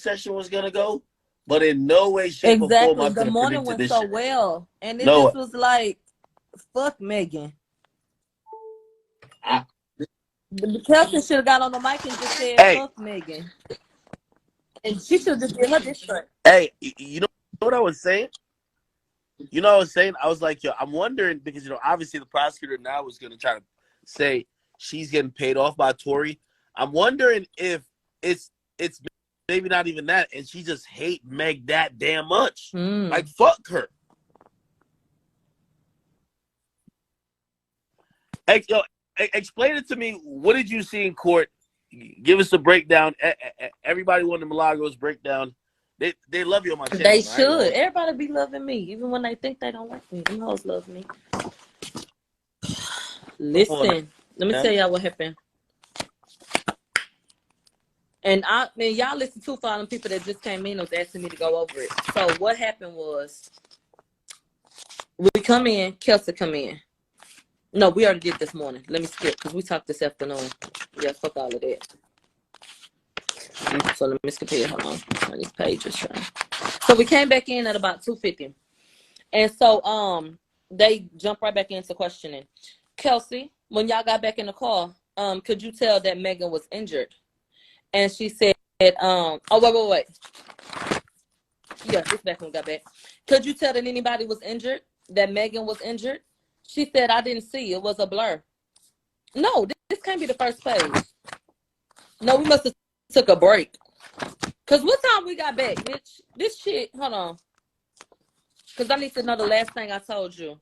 session was gonna go, but in no way, shape, or form I could have predicted this shit. The morning went so well, and it No. just was like, fuck Megan. Kelsey should have got on the mic and just said, fuck Megan. And she should just get her district. Hey, you know what I was saying? You know what I was saying? I was like, yo, I'm wondering, because, you know, obviously the prosecutor now was going to try to say she's getting paid off by Tory. I'm wondering if it's maybe not even that, and she just hate Meg that damn much. Like, fuck her. Yo, explain it to me. What did you see in court? Give us a breakdown. Everybody wanted Milagros breakdown. They love you on my channel. They should. Everybody be loving me, even when they think they don't like me. Them hoes love me. Listen, let me tell y'all what happened. And y'all listen to for all them people that just came in and was asking me to go over it. So what happened was, we come in, Kelsey come in. No, we already did this morning. Let me skip, because we talked this afternoon. Yeah, fuck all of that. So let me skip here. Hold on. These pages. So we came back in at about 2:50. And so they jumped right back into questioning. Kelsey, when y'all got back in the car, could you tell that Megan was injured? And she said, oh, wait. Yeah, this back when we got back. Could you tell that anybody was injured? That Megan was injured? She said, I didn't see. It was a blur. No, this can't be the first page. No, we must have took a break. Because what time we got back, bitch? This shit, hold on. Because I need to know the last thing I told you.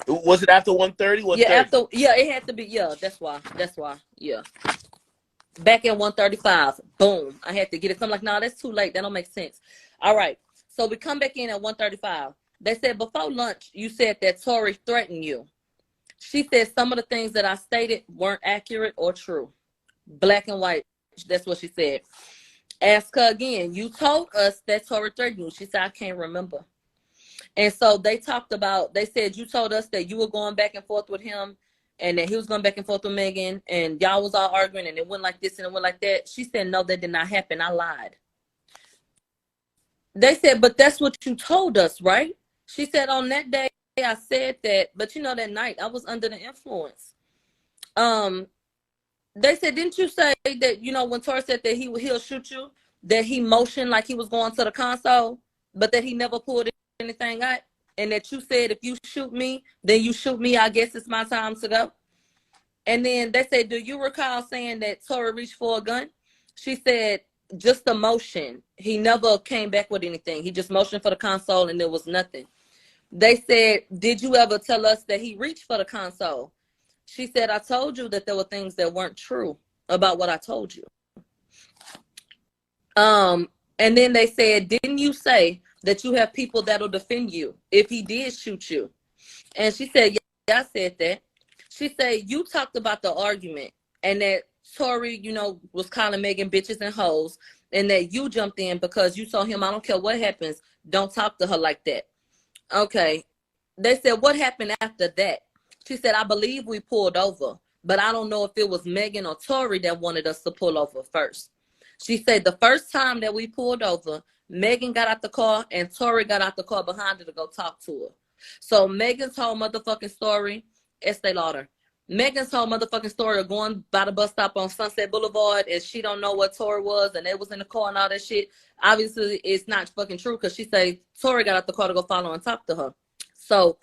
Was it after 1:30? Yeah, it had to be. Yeah, that's why. Yeah. Back at 1:35. Boom. I had to get it. So I'm like, no, that's too late. That don't make sense. All right. So we come back in at 1:35. They said before lunch, you said that Tory threatened you. She said some of the things that I stated weren't accurate or true. Black and white. That's what she said. Ask her again. You told us that Tory threatened you. She said, I can't remember. And so they said you told us that you were going back and forth with him and that he was going back and forth with Megan and y'all was all arguing and it went like this and it went like that. She said, no, that did not happen. I lied. They said, but that's what you told us, right? She said, on that day, I said that, but you know, that night I was under the influence. They said, didn't you say that, you know, when Tory said that he'll shoot you, that he motioned like he was going to the console, but that he never pulled anything out? And that you said, if you shoot me, then you shoot me. I guess it's my time to go. And then they said, do you recall saying that Tory reached for a gun? She said, just a motion. He never came back with anything. He just motioned for the console and there was nothing. They said, did you ever tell us that he reached for the console? She said, I told you that there were things that weren't true about what I told you. And then they said, didn't you say that you have people that'll defend you if he did shoot you? And she said, yeah, I said that. She said, you talked about the argument and that Tory, you know, was calling Megan bitches and hoes and that you jumped in because you told him, I don't care what happens, don't talk to her like that. Okay. They said, what happened after that? She said, I believe we pulled over, but I don't know if it was Megan or Tory that wanted us to pull over first. She said the first time that we pulled over, Megan got out the car and Tory got out the car behind her to go talk to her. So Megan's whole motherfucking story, Estee Lauder. Megan's whole motherfucking story of going by the bus stop on Sunset Boulevard and she don't know what Tory was and they was in the car and all that shit. Obviously, it's not fucking true because she said Tory got out the car to go follow and talk to her. So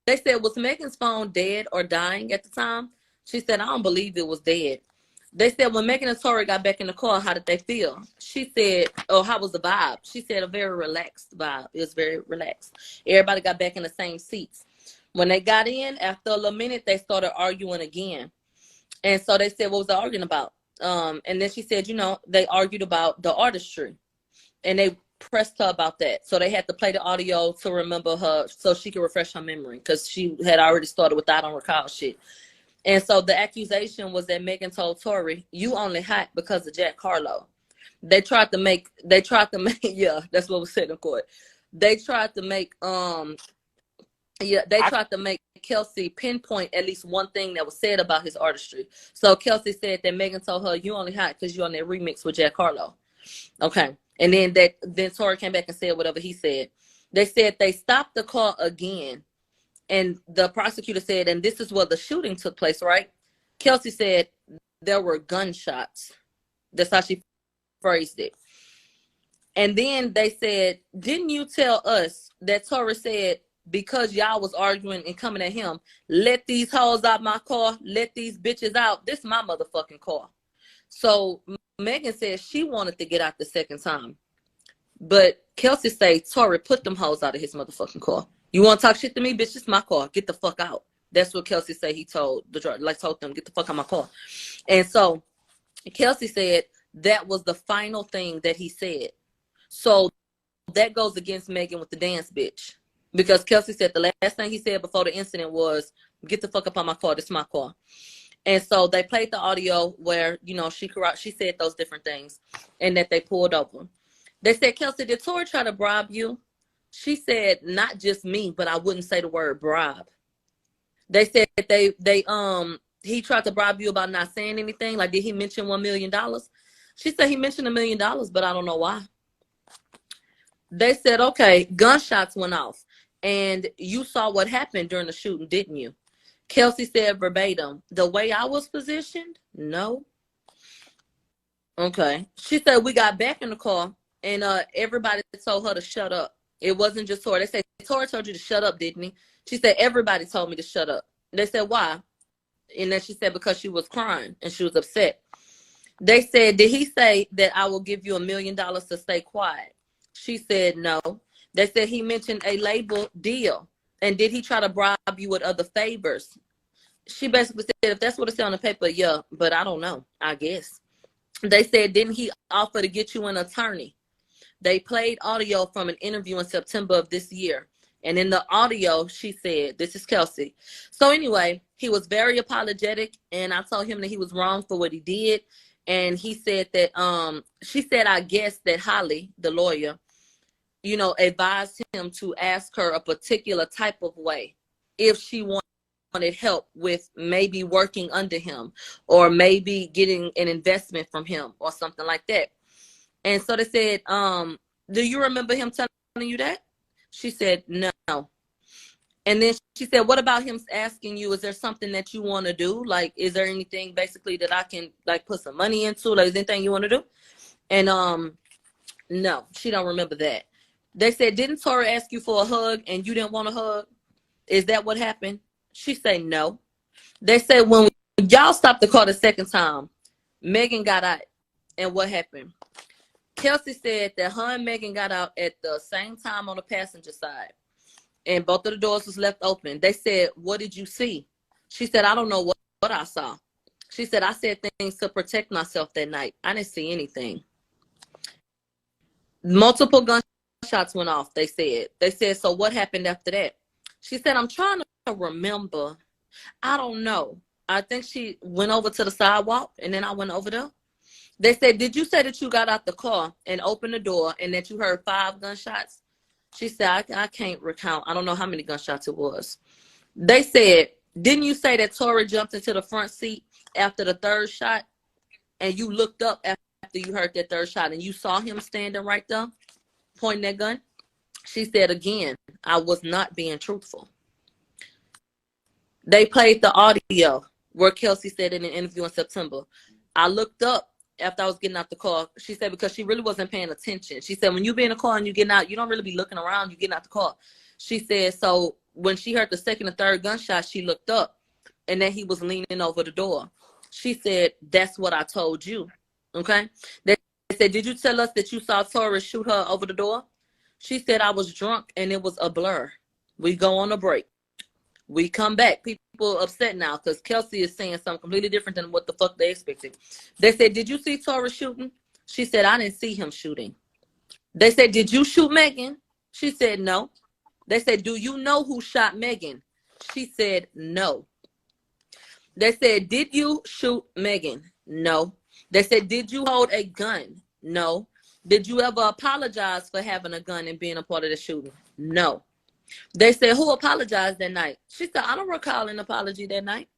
they said, was Megan's phone dead or dying at the time? She said, I don't believe it was dead. They said, when Megan and Tory got back in the car, how did they feel? She said, oh, how was the vibe? She said, a very relaxed vibe. It was very relaxed. Everybody got back in the same seats. When they got in, after a little minute, they started arguing again. And so they said, what was they arguing about? And then she said, you know, they argued about the artistry. And they pressed her about that. So they had to play the audio to remember her so she could refresh her memory because she had already started with I don't recall shit. And so the accusation was that Megan told Tory, you only hot because of Jack Harlow. They tried to make, yeah, that's what was said in court. They tried to make Yeah, they tried to make Kelsey pinpoint at least one thing that was said about his artistry. So Kelsey said that Megan told her, "You only hot because you on that remix with Jack Harlow." Okay, and then Tory came back and said whatever he said. They said they stopped the call again, and the prosecutor said, "And this is where the shooting took place, right?" Kelsey said there were gunshots. That's how she phrased it. And then they said, "Didn't you tell us that Tory said, because y'all was arguing and coming at him, let these hoes out my car, let these bitches out. This is my motherfucking car." So Megan said she wanted to get out the second time. But Kelsey say Tory put them hoes out of his motherfucking car. "You want to talk shit to me, bitch? It's my car. Get the fuck out." That's what Kelsey say he told told them, "Get the fuck out my car." And so Kelsey said that was the final thing that he said. So that goes against Megan with the dance bitch. Because Kelsey said the last thing he said before the incident was, "Get the fuck up on my car. This is my car." And so they played the audio where, you know, she said those different things and that they pulled over. They said, "Kelsey, did Tory try to bribe you?" She said, "Not just me, but I wouldn't say the word bribe." They said he tried to bribe you about not saying anything. Like, did he mention $1 million? She said he mentioned $1 million, but I don't know why. They said, okay, gunshots went off. And you saw what happened during the shooting, didn't you? Kelsey said verbatim, "The way I was positioned? No." Okay. She said we got back in the car and everybody told her to shut up. It wasn't just Tory. They said, "Tory told you to shut up, didn't he?" She said, "Everybody told me to shut up." They said, "Why?" And then she said, "Because she was crying and she was upset." They said, "Did he say that I will give you $1 million to stay quiet?" She said, "No." They said he mentioned a label deal. And did he try to bribe you with other favors? She basically said, if that's what it said on the paper, yeah, but I don't know, I guess. They said, didn't he offer to get you an attorney? They played audio from an interview in September of this year. And in the audio, she said, this is Kelsey. So anyway, he was very apologetic. And I told him that he was wrong for what he did. And he said that, she said, I guess that Holly, the lawyer, you know, advised him to ask her a particular type of way if she wanted help with maybe working under him or maybe getting an investment from him or something like that. And so they said, do you remember him telling you that? She said, no. And then she said, what about him asking you, is there something that you want to do? Like, is there anything basically that I can like put some money into? Like, is there anything you want to do? And no, she don't remember that. They said, didn't Tory ask you for a hug and you didn't want a hug? Is that what happened? She said, no. They said, when y'all stopped the car the second time, Megan got out. And what happened? Kelsey said that her and Megan got out at the same time on the passenger side. And both of the doors was left open. They said, what did you see? She said, I don't know what I saw. She said, I said things to protect myself that night. I didn't see anything. Multiple gunshots went off, they said. They said, so what happened after that? She said, I'm trying to remember. I don't know. I think she went over to the sidewalk and then I went over there. They said, did you say that you got out the car and opened the door and that you heard 5 gunshots? She said, I can't recount. I don't know how many gunshots it was. They said, didn't you say that Tory jumped into the front seat after the 3rd shot and you looked up after you heard that 3rd shot and you saw him standing right there pointing that gun? She said, again, I was not being truthful. They played the audio where Kelsey said in an interview in September, I looked up after I was getting out the car. She said, because she really wasn't paying attention. She said, when you be in the car and you getting out, you don't really be looking around, you getting out the car. She said, so when she heard the 2nd and 3rd gunshot, she looked up and then he was leaning over the door. She said, that's what I told you. Okay. They said, did you tell us that you saw Tory shoot her over the door? She said, I was drunk and it was a blur. We go on a break. We come back. People upset now because Kelsey is saying something completely different than what the fuck they expected. They said, did you see Tory shooting? She said, I didn't see him shooting. They said, did you shoot Megan? She said, no. They said, do you know who shot Megan? She said, no. They said, did you shoot Megan? No. They said, did you hold a gun? No. Did you ever apologize for having a gun and being a part of the shooting? No. They said, who apologized that night? She said, I don't recall an apology that night.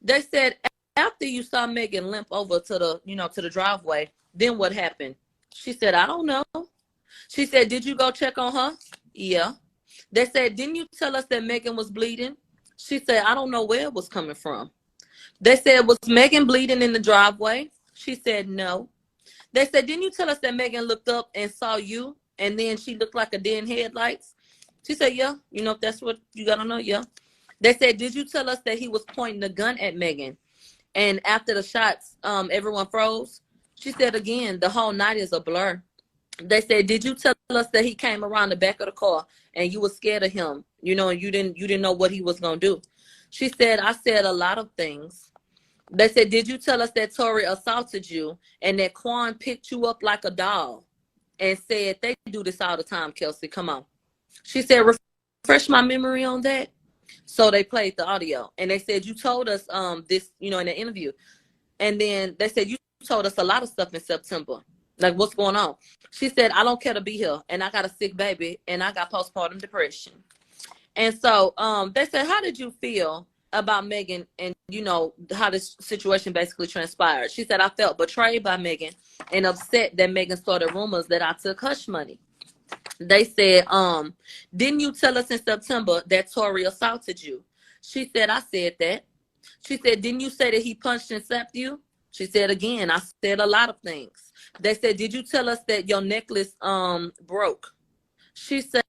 They said, after you saw Megan limp over to the, to the driveway, then what happened? She said, I don't know. She said, did you go check on her? Yeah. They said, didn't you tell us that Megan was bleeding? She said, I don't know where it was coming from. They said, was Megan bleeding in the driveway? She said, no. They said, didn't you tell us that Megan looked up and saw you and then she looked like a deer in headlights? She said, yeah. If that's what you got to know, yeah. They said, did you tell us that he was pointing a gun at Megan? And after the shots, everyone froze? She said, again, the whole night is a blur. They said, did you tell us that he came around the back of the car and you were scared of him, and you didn't know what he was going to do? She said, I said a lot of things. They said, did you tell us that Tory assaulted you and that Quan picked you up like a doll and said, they do this all the time, Kelsey, come on. She said, refresh my memory on that. So they played the audio and they said, you told us this, in the interview. And then they said, you told us a lot of stuff in September. Like, what's going on? She said, I don't care to be here. And I got a sick baby and I got postpartum depression. And so they said, how did you feel about Megan and, how this situation basically transpired? She said, I felt betrayed by Megan and upset that Megan started rumors that I took hush money. They said, didn't you tell us in September that Tory assaulted you? She said, I said that. She said, didn't you say that he punched and slapped you? She said, again, I said a lot of things. They said, did you tell us that your necklace broke? She said,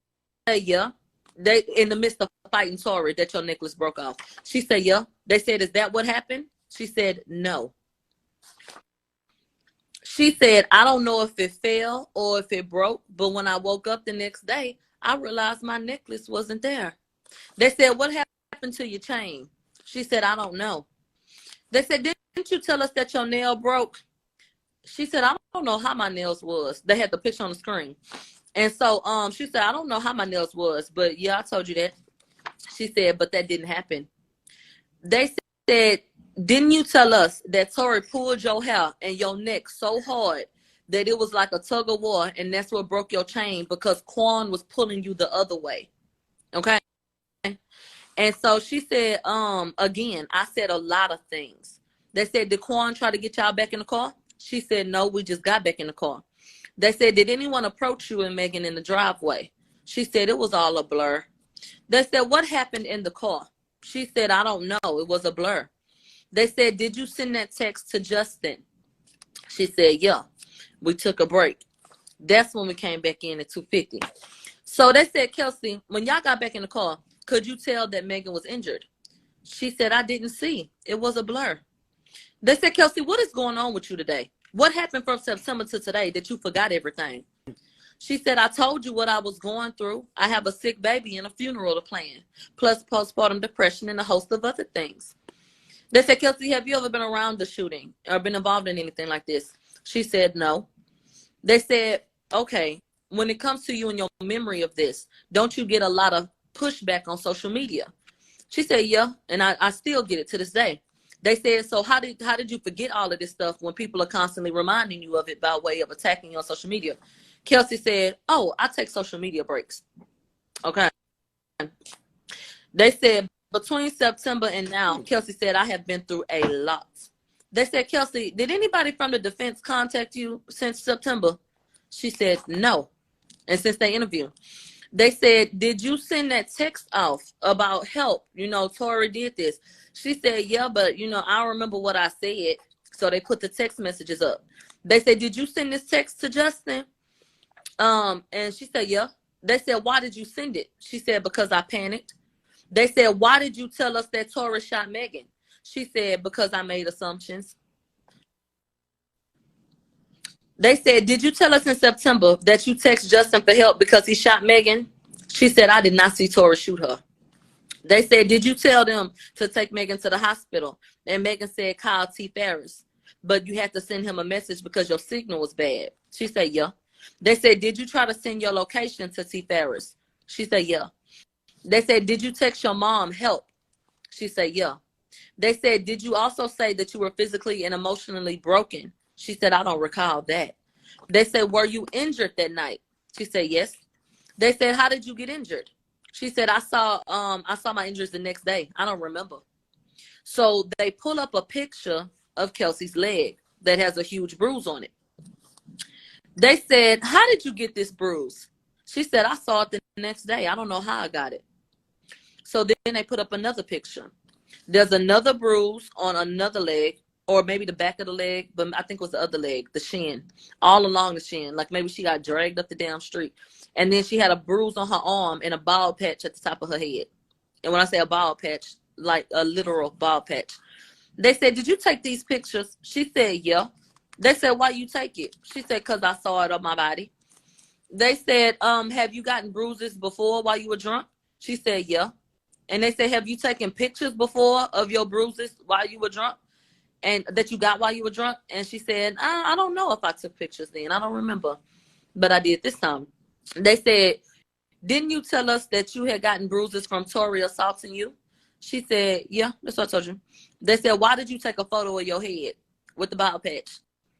yeah. They in the midst of fighting Tory that your necklace broke off. She said, yeah. They said, is that what happened? She said, no. She said, I don't know if it fell or if it broke, but when I woke up the next day, I realized my necklace wasn't there. They said, what happened to your chain? She said, I don't know. They said, didn't you tell us that your nail broke? She said, I don't know how my nails was. They had the picture on the screen. And so she said, I don't know how my nails was, but yeah, I told you that. She said, but that didn't happen. They said, didn't you tell us that Tory pulled your hair and your neck so hard that it was like a tug of war and that's what broke your chain because Quan was pulling you the other way? Okay. And so she said, again, I said a lot of things. They said, did Quan try to get y'all back in the car? She said, no, we just got back in the car. They said, did anyone approach you and Megan in the driveway? She said, it was all a blur. They said, what happened in the car? She said, I don't know. It was a blur. They said, did you send that text to Justin? She said, yeah. We took a break. That's when we came back in at 2:50. So they said, Kelsey, when y'all got back in the car, could you tell that Megan was injured? She said, I didn't see. It was a blur. They said, Kelsey, what is going on with you today? What happened from September to today that you forgot everything? She said, I told you what I was going through. I have a sick baby and a funeral to plan, plus postpartum depression and a host of other things. They said, Kelsey, have you ever been around the shooting or been involved in anything like this? She said, no. They said, okay, when it comes to you and your memory of this, don't you get a lot of pushback on social media? She said, yeah, and I still get it to this day. They said, so how did you forget all of this stuff when people are constantly reminding you of it by way of attacking you on social media? Kelsey said, oh, I take social media breaks. Okay. They said, between September and now, Kelsey said, I have been through a lot. They said, Kelsey, did anybody from the defense contact you since September? She said, no. And since they interviewed, they said, did you send that text off about help? Tory did this. She said, yeah, but, I don't remember what I said. So they put the text messages up. They said, did you send this text to Justin? And she said, yeah. They said, why did you send it? She said, because I panicked. They said, why did you tell us that Tory shot Megan? She said, because I made assumptions. They said, did you tell us in September that you text Justin for help because he shot Megan? She said, I did not see Tory shoot her. They said, did you tell them to take Megan to the hospital? And Megan said, call T. Harris, but you had to send him a message because your signal was bad. She said, yeah. They said, did you try to send your location to T. Harris? She said, yeah. They said, did you text your mom help? She said, yeah. They said, did you also say that you were physically and emotionally broken? She said, I don't recall that. They said, were you injured that night? She said, yes. They said, how did you get injured? She said, I saw my injuries the next day. I don't remember. So they pull up a picture of Kelsey's leg that has a huge bruise on it. They said, how did you get this bruise? She said, I saw it the next day. I don't know how I got it. So then they put up another picture. There's another bruise on another leg, or maybe the back of the leg, but I think it was the other leg, the shin, all along the shin. Like maybe she got dragged up the damn street. And then she had a bruise on her arm and a bald patch at the top of her head. And when I say a bald patch, like a literal bald patch. They said, did you take these pictures? She said, yeah. They said, why you take it? She said, because I saw it on my body. They said, have you gotten bruises before while you were drunk? She said, yeah. And they said, have you taken pictures before of your bruises while you were drunk? And that you got while you were drunk? And she said, I don't know if I took pictures then. I don't remember. But I did this time. They said, didn't you tell us that you had gotten bruises from Tory assaulting you? She said, yeah, that's what I told you. They said, why did you take a photo of your head with the bald patch?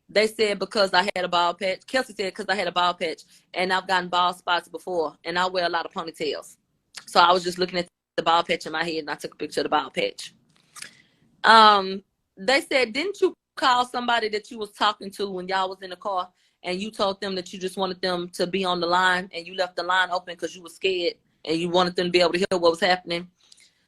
They said, because I had a bald patch. Kelsey said, because I had a bald patch. And I've gotten bald spots before. And I wear a lot of ponytails. So I was just looking at the bald patch in my head, and I took a picture of the bald patch. They said, didn't you call somebody that you was talking to when y'all was in the car, and you told them that you just wanted them to be on the line, and you left the line open because you were scared and you wanted them to be able to hear what was happening?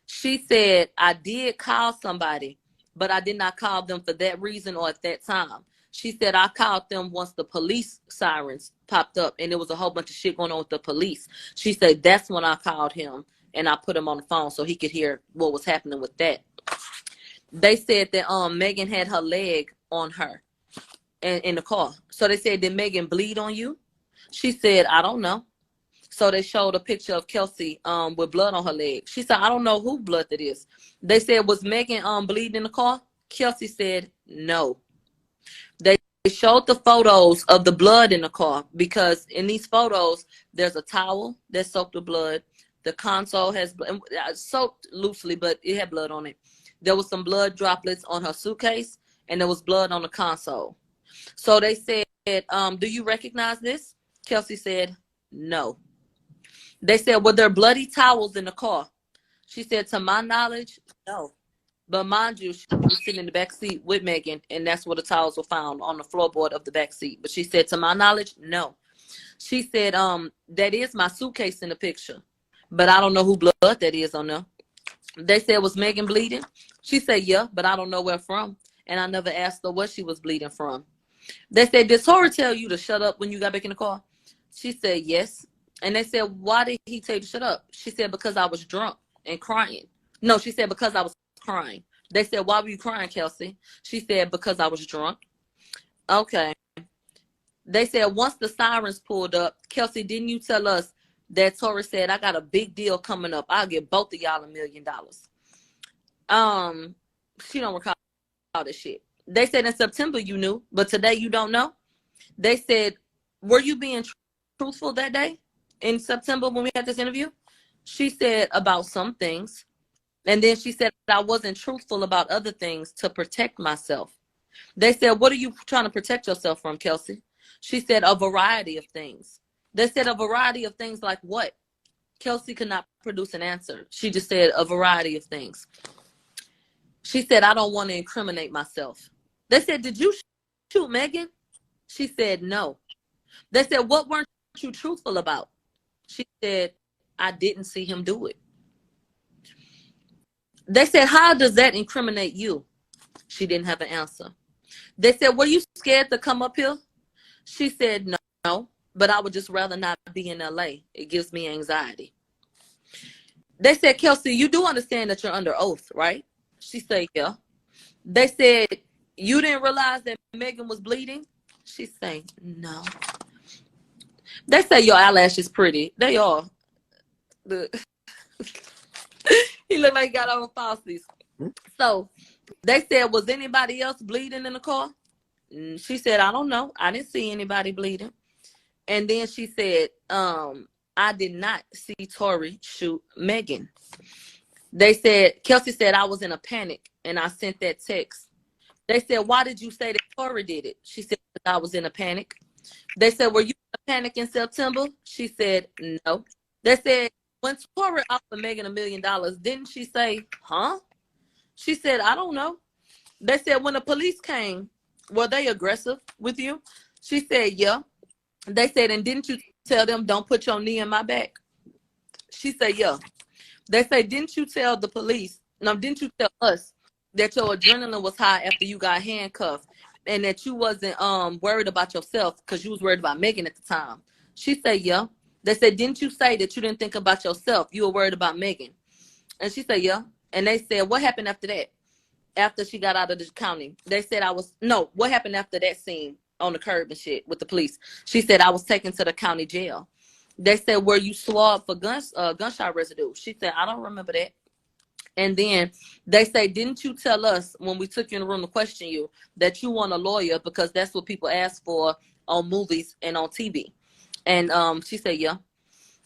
She said, I did call somebody, but I did not call them for that reason or at that time. She said, I called them once the police sirens popped up and there was a whole bunch of shit going on with the police. She said, that's when I called him and I put him on the phone so he could hear what was happening with that. They said that Megan had her leg on her in the car. So they said, did Megan bleed on you? She said, I don't know. So they showed a picture of Kelsey with blood on her leg. She said, I don't know who blood that is. They said, was Megan bleeding in the car? Kelsey said, no. They showed the photos of the blood in the car because in these photos, there's a towel that's soaked with blood. The console has soaked loosely, but it had blood on it. There was some blood droplets on her suitcase, and there was blood on the console. So they said, do you recognize this? Kelsey said, no. They said, were there bloody towels in the car? She said, to my knowledge, no. But mind you, she was sitting in the back seat with Megan, and that's where the towels were found, on the floorboard of the back seat. But she said, to my knowledge, no. She said, that is my suitcase in the picture, but I don't know who blood that is on there. They said, was Megan bleeding? She said, yeah, but I don't know where from. And I never asked her what she was bleeding from. They said, did Tory tell you to shut up when you got back in the car? She said, yes. And they said, why did he tell you to shut up? She said, because I was drunk and crying. No, she said, because I was crying. They said, why were you crying, Kelsey? She said, because I was drunk. Okay. They said, once the sirens pulled up, Kelsey, didn't you tell us that Tory said, I got a big deal coming up. I'll give both of y'all $1 million. She don't recall all this shit. They said in September you knew, but today you don't know. They said, were you being truthful that day in September when we had this interview? She said, about some things. And then she said, I wasn't truthful about other things to protect myself. They said, what are you trying to protect yourself from, Kelsey? She said, a variety of things. They said, a variety of things like what? Kelsey could not produce an answer. She just said, a variety of things. She said, I don't want to incriminate myself. They said, did you shoot Megan? She said, no. They said, what weren't you truthful about? She said, I didn't see him do it. They said, how does that incriminate you? She didn't have an answer. They said, were you scared to come up here? She said, no, but I would just rather not be in LA. It gives me anxiety. They said, Kelsey, you do understand that you're under oath, right? She said, yeah. They said, you didn't realize that Megan was bleeding? She said, no. They say your eyelashes pretty. They are. He looked like he got on falsies. So they said, was anybody else bleeding in the car? She said, I don't know. I didn't see anybody bleeding. And then she said, I did not see Tory shoot Megan. They said, Kelsey said, I was in a panic and I sent that text. They said, why did you say that Tory did it? She said, I was in a panic. They said, were you in a panic in September? She said, no. They said, when Tory offered Megan $1 million, didn't she say, huh? She said, I don't know. They said when the police came, were they aggressive with you? She said, yeah. They said, and didn't you tell them, don't put your knee in my back? She said, yeah. They say, didn't you tell the police, no, didn't you tell us that your adrenaline was high after you got handcuffed and that you wasn't worried about yourself because you was worried about Megan at the time? She said, yeah. They said, didn't you say that you didn't think about yourself? You were worried about Megan. And she said, yeah. And they said, what happened after that? After she got out of the county? They said, what happened after that scene on the curb and shit with the police? She said, I was taken to the county jail. They said, were you swabbed for gunshot residue? She said, I don't remember that. And then they say, didn't you tell us when we took you in the room to question you that you want a lawyer because that's what people ask for on movies and on TV? And she said, yeah.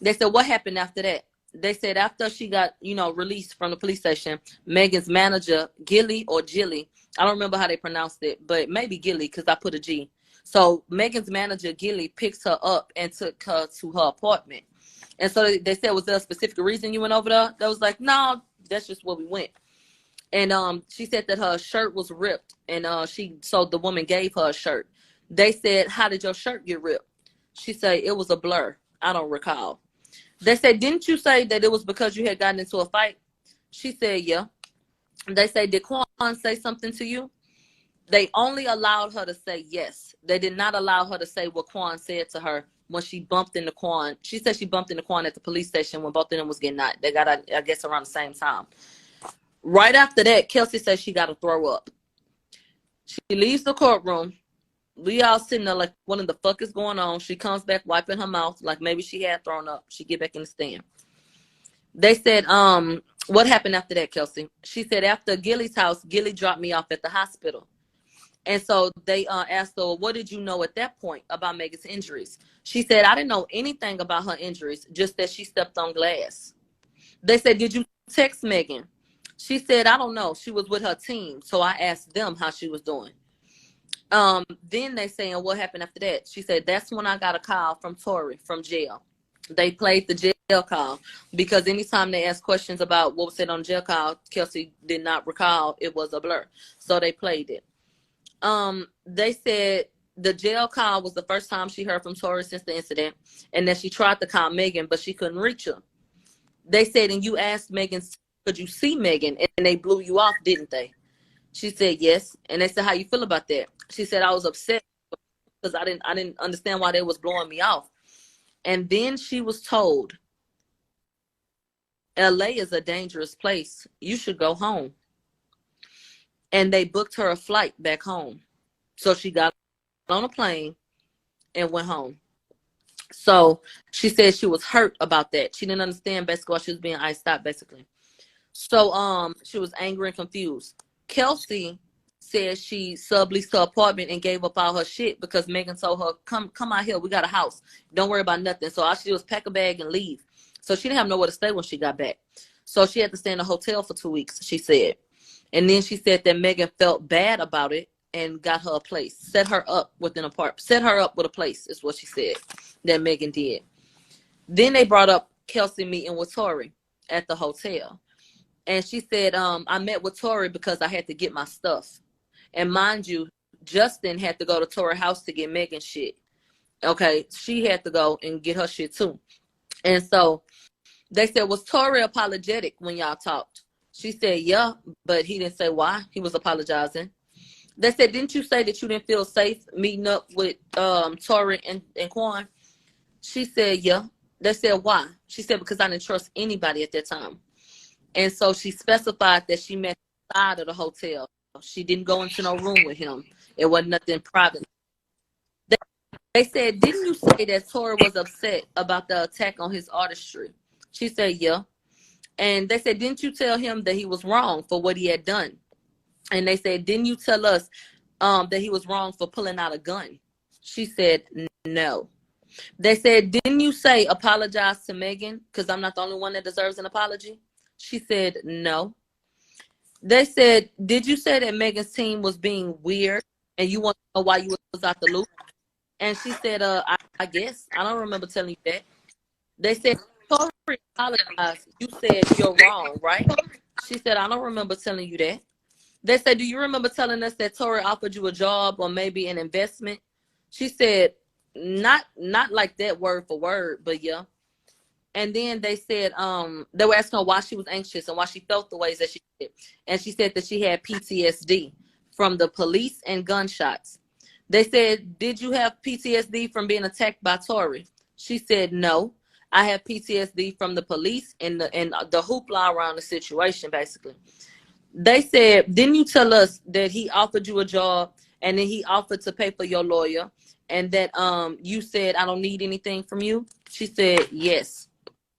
They said, what happened after that? They said after she got, released from the police station, Megan's manager, Gilly or Jilly, I don't remember how they pronounced it, but maybe Gilly because I put a G. So Megan's manager, Gilly, picks her up and took her to her apartment. And so they said, was there a specific reason you went over there? They was like, no, that's just where we went. And she said that her shirt was ripped, and so the woman gave her a shirt. They said, how did your shirt get ripped? She said, it was a blur. I don't recall. They said, didn't you say that it was because you had gotten into a fight? She said, yeah. They say, did Quan say something to you? They only allowed her to say yes. They did not allow her to say what Quan said to her when she bumped into Quan. She said she bumped into Quan at the police station when both of them was getting out. They got out, I guess, around the same time. Right after that, Kelsey says she got to throw up. She leaves the courtroom. We all sitting there like, what in the fuck is going on? She comes back wiping her mouth like maybe she had thrown up. She get back in the stand. They said, what happened after that, Kelsey? She said, after Gilly's house, Gilly dropped me off at the hospital. And so they asked her, what did you know at that point about Megan's injuries? She said, I didn't know anything about her injuries, just that she stepped on glass. They said, did you text Megan? She said, I don't know. She was with her team, so I asked them how she was doing. Then they saying, what happened after that? She said, that's when I got a call from Tory from jail. They played the jail call because anytime they asked questions about what was said on jail call, Kelsey did not recall. It was a blur. So they played it. They said the jail call was the first time she heard from Tory since the incident, and that she tried to call Megan, but she couldn't reach her. They said, and you asked Megan, could you see Megan? And they blew you off, didn't they? She said, yes. And they said, how you feel about that? She said, I was upset because I didn't understand why they was blowing me off. And then she was told, LA is a dangerous place. You should go home. And they booked her a flight back home. So she got on a plane and went home. So she said she was hurt about that. She didn't understand basically why she was being iced out, basically. So she was angry and confused. Kelsey said she subleased her apartment and gave up all her shit because Megan told her, come out here, we got a house. Don't worry about nothing. So all she did was pack a bag and leave. So she didn't have nowhere to stay when she got back. So she had to stay in a hotel for 2 weeks, she said. And then she said that Megan felt bad about it and got her a place, set her up with an apartment, set her up with a place is what she said that Megan did. Then they brought up Kelsey meeting with Tory at the hotel. And she said, I met with Tory because I had to get my stuff. And mind you, Justin had to go to Tory's house to get Megan shit. Okay, she had to go and get her shit too. And so they said, was Tory apologetic when y'all talked? She said, yeah, but he didn't say why. He was apologizing. They said, didn't you say that you didn't feel safe meeting up with Tory and Quan? She said, yeah. They said, why? She said, because I didn't trust anybody at that time. And so she specified that she met outside of the hotel. She didn't go into no room with him. It wasn't nothing private. They said, didn't you say that Tory was upset about the attack on his artistry? She said, yeah. And they said, didn't you tell him that he was wrong for what he had done? And they said, didn't you tell us that he was wrong for pulling out a gun? She said, no. They said, didn't you say apologize to Megan because I'm not the only one that deserves an apology? She said, no. They said, did you say that Megan's team was being weird and you want to know why you was out the loop? And she said, I guess. I don't remember telling you that. They said, Tory apologized. You said you're wrong, right? She said, I don't remember telling you that. They said, do you remember telling us that Tory offered you a job or maybe an investment? She said, not like that word for word, but yeah. And then they said, they were asking her why she was anxious and why she felt the ways that she did. And she said that she had PTSD from the police and gunshots. They said, did you have PTSD from being attacked by Tory? She said, no. I have PTSD from the police and the hoopla around the situation, basically. They said, didn't you tell us that he offered you a job and then he offered to pay for your lawyer and that you said, I don't need anything from you? She said, yes.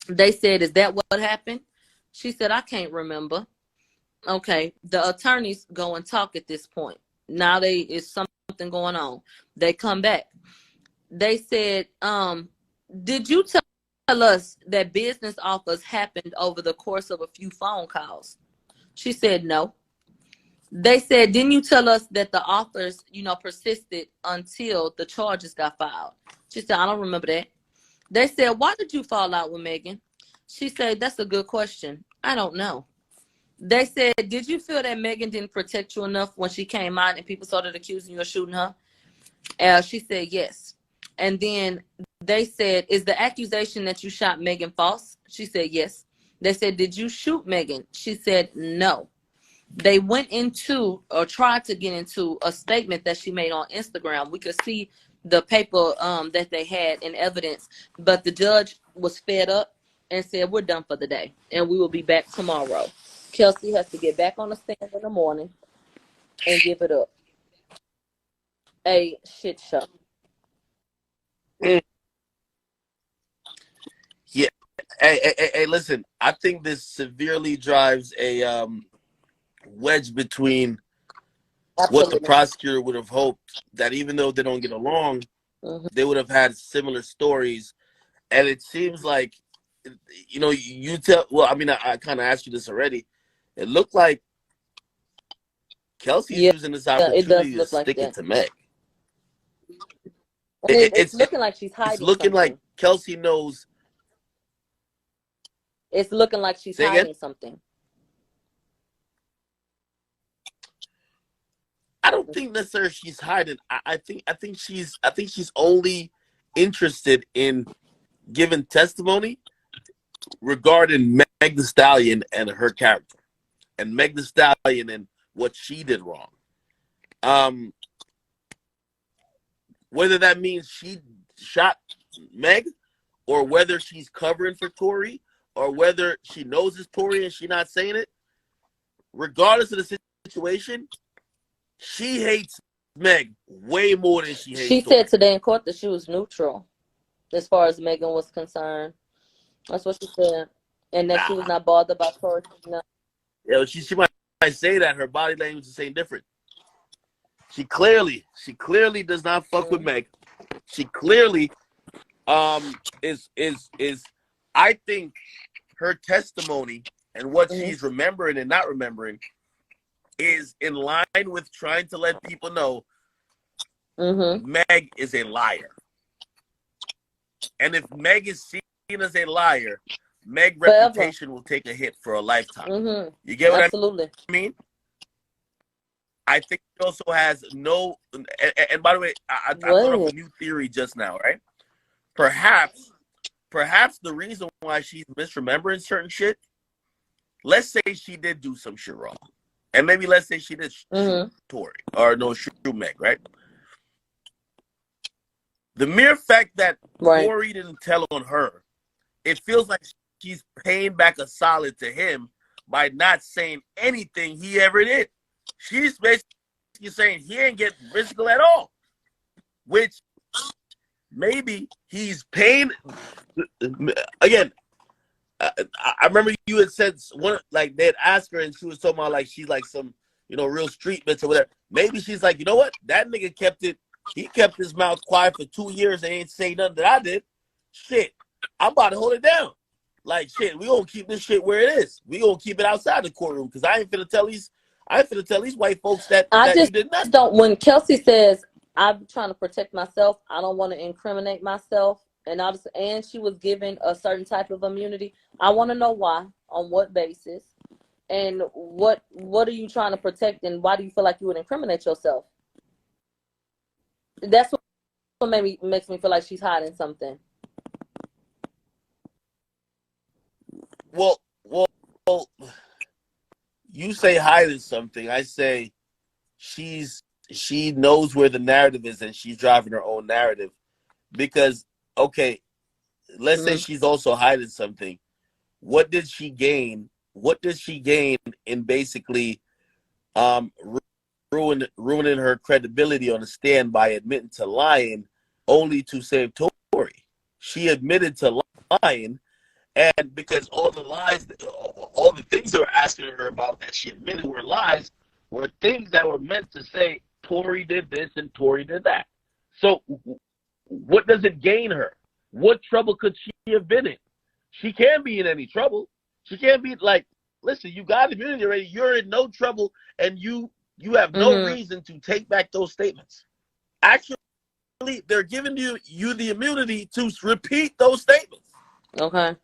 They said, is that what happened? She said, I can't remember. Okay, the attorneys go and talk at this point. Now it's something going on. They come back. They said, did you tell us that business offers happened over the course of a few phone calls? She said, no. They said, didn't you tell us that the offers, persisted until the charges got filed? She said, I don't remember that. They said, why did you fall out with Megan? She said, that's a good question. I don't know. They said, did you feel that Megan didn't protect you enough when she came out and people started accusing you of shooting her? She said, yes. And then they said, is the accusation that you shot Megan false? She said, yes. They said, did you shoot Megan? She said, no. They went into or tried to get into a statement that she made on Instagram. We could see the paper that they had in evidence, but the judge was fed up and said, we're done for the day and we will be back tomorrow. Kelsey has to get back on the stand in the morning and give it up. A shit show. Yeah. Hey, listen, I think this severely drives a wedge between what the prosecutor would have hoped, that even though they don't get along, they would have had similar stories. And it seems like, you tell, well, I mean, I kind of asked you this already. It looked like Kelsey's using this opportunity to stick it to Meg. It's looking like she's hiding. It's looking like Kelsey knows. It's looking like she's hiding something. I don't think necessarily she's hiding. I think she's only interested in giving testimony regarding Megtheestallion and her character, and Megtheestallion and what she did wrong. Whether that means she shot Meg, or whether she's covering for Tory, or whether she knows it's Tory and she's not saying it, regardless of the situation, she hates Meg way more than she hates Tory. She said today in court that she was neutral as far as Megan was concerned. That's what she said. And that she was not bothered by Tory. No. Yeah, she might say that. Her body language is saying different. She clearly does not fuck with Meg. She clearly is I think her testimony and what she's remembering and not remembering is in line with trying to let people know Meg is a liar. And if Meg is seen as a liar, Meg's reputation will take a hit for a lifetime. You get what I mean? I think she also has no, and by the way, I thought of a new theory just now, right? Perhaps the reason why she's misremembering certain shit, let's say she did do some shit wrong. And maybe let's say she did shoot Tory, or no, shoot Meg, right? The mere fact that Tory didn't tell on her, it feels like she's paying back a solid to him by not saying anything he ever did. She's basically saying he ain't getting physical at all, which maybe he's paying. Again, I remember you had said like they'd ask her and she was talking about like she's like some real street bitch or whatever. Maybe she's like, you know what, that nigga kept it. He kept his mouth quiet for 2 years and ain't say nothing that I did. Shit, I'm about to hold it down. Like shit, we gonna keep this shit where it is. We gonna keep it outside the courtroom because I ain't finna tell these white folks that you did nothing. Don't. When Kelsey says I'm trying to protect myself, I don't want to incriminate myself, and she was given a certain type of immunity. I want to know why, on what basis, and what are you trying to protect, and why do you feel like you would incriminate yourself? That's what makes me feel like she's hiding something. Well, you say hiding something. I say she knows where the narrative is and she's driving her own narrative. Because, okay, let's say she's also hiding something. What did she gain? What does she gain in basically ruining her credibility on the stand by admitting to lying only to save Tory? She admitted to lying, and because all the lies, all the things they were asking her about that she admitted were lies, were things that were meant to say Tory did this and Tory did that. So what does it gain her? What trouble could she have been in? She can't be in any trouble. She can't be like, listen, you got immunity already. You're in no trouble, and you have no reason to take back those statements. Actually, they're giving you the immunity to repeat those statements. Okay.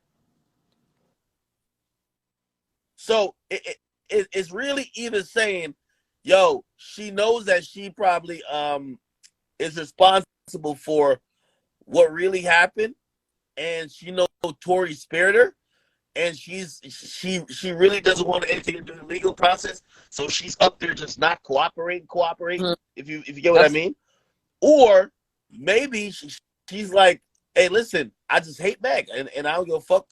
So it's really either saying, yo, she knows that she probably is responsible for what really happened, and she knows Tory spared her, and she really doesn't want anything to do with the legal process, so she's up there just not cooperating. If you get what I mean. Or maybe she's like, hey, listen, I just hate Meg, and I don't give a fuck.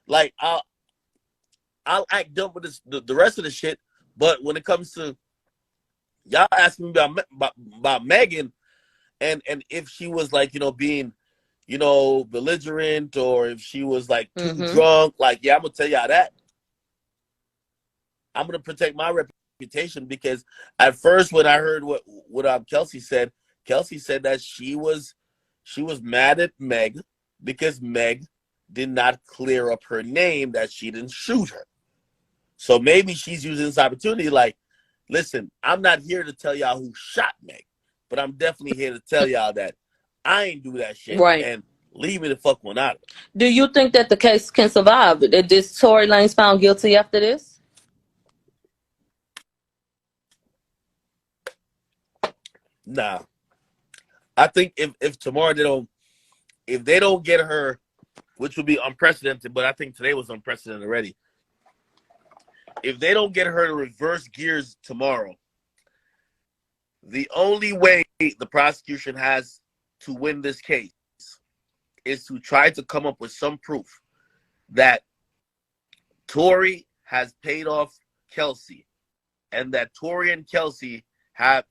Like, I'll act dumb with this, the rest of the shit, but when it comes to y'all asking me about Megan, and if she was like, being, belligerent, or if she was like too drunk, like, yeah, I'm gonna tell y'all that. I'm gonna protect my reputation, because at first when I heard what Kelsey said that she was mad at Meg because Meg did not clear up her name, that she didn't shoot her. So maybe she's using this opportunity like, listen, I'm not here to tell y'all who shot Meg, but I'm definitely here to tell y'all that I ain't do that shit. Right. And leave me the fuck one out. Do you think that the case can survive? Is Torylanez found guilty after this? Nah. I think if tomorrow if they don't get her, which would be unprecedented, but I think today was unprecedented already. If they don't get her to reverse gears tomorrow, the only way the prosecution has to win this case is to try to come up with some proof that Tory has paid off Kelsey, and that Tory and Kelsey have,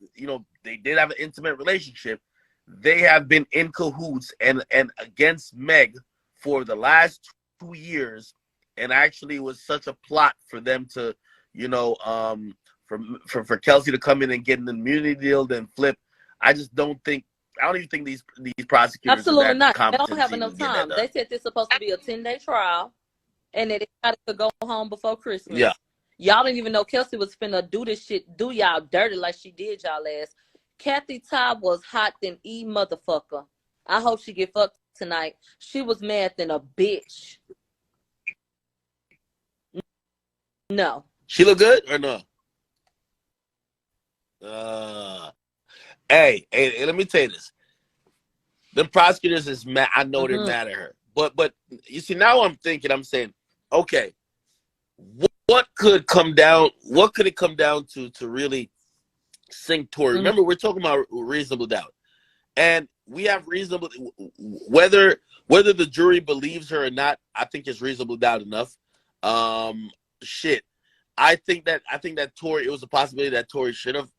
they did have an intimate relationship. They have been in cahoots and against Meg for the last 2 years, and actually was such a plot for them to, for Kelsey to come in and get an immunity deal, then flip. I don't even think these prosecutors absolutely are that not. They don't have competent enough time. They said this is supposed to be a 10-day trial, and that they could go home before Christmas. Yeah. Y'all didn't even know Kelsey was finna do this shit, do y'all dirty like she did y'all last. Kathy Todd was hot than motherfucker. I hope she get fucked tonight. She was mad than a bitch. No. She look good or no? Hey, let me tell you this. The prosecutors is mad. I know they're mad at her. But you see, now I'm saying, okay, what could it come down to really sink Tory? Remember, we're talking about reasonable doubt. And we have reasonable, whether the jury believes her or not, I think it's reasonable doubt enough. I think that Tory, it was a possibility that Tory should have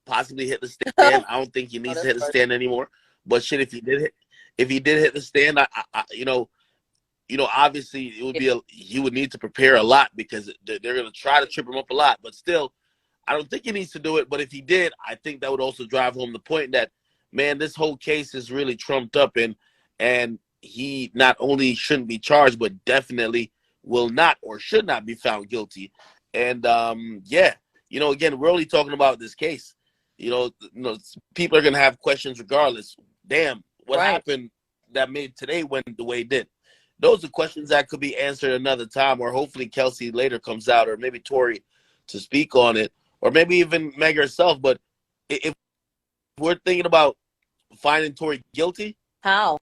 possibly hit the stand. I don't think he needs to hit the stand anymore. But shit, if he did hit the stand, obviously it would be he would need to prepare a lot, because they're going to try to trip him up a lot. But still, I don't think he needs to do it. But if he did, I think that would also drive home the point that, man, this whole case is really trumped up, and he not only shouldn't be charged, but definitely will not or should not be found guilty. And again, we're only talking about this case. People are gonna have questions regardless. Damn, what happened that made today went the way it did? Those are questions that could be answered another time, or hopefully Kelsey later comes out, or maybe Tory to speak on it, or maybe even Meg herself. But if we're thinking about finding Tory guilty, How?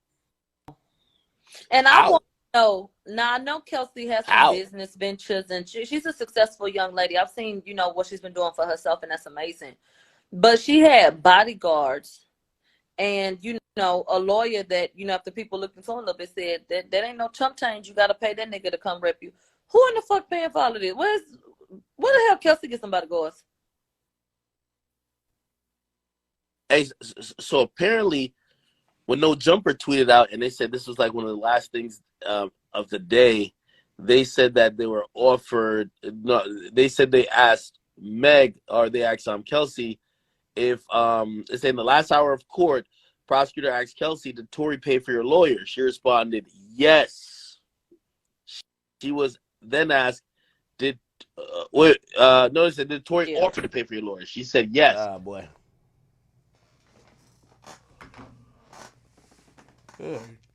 And I how? want to know. Now I know Kelsey has some How? business ventures, and she's a successful young lady. I've seen, what she's been doing for herself, and that's amazing. But she had bodyguards, and a lawyer that after people looked into him a little bit said that ain't no chump change. You got to pay that nigga to come rep you. Who in the fuck paying for all of this? Where the hell Kelsey get some bodyguards? Hey, so apparently, when No Jumper tweeted out and they said this was like one of the last things of the day, they said that they were offered. No, they said they asked Meg, or they asked Kelsey if it's in the last hour of court. Prosecutor asked Kelsey, "Did Tory pay for your lawyer?" She responded, "Yes." She was then asked, "Did notice that did Tory offer to pay for your lawyer?" She said, "Yes." Ah, boy.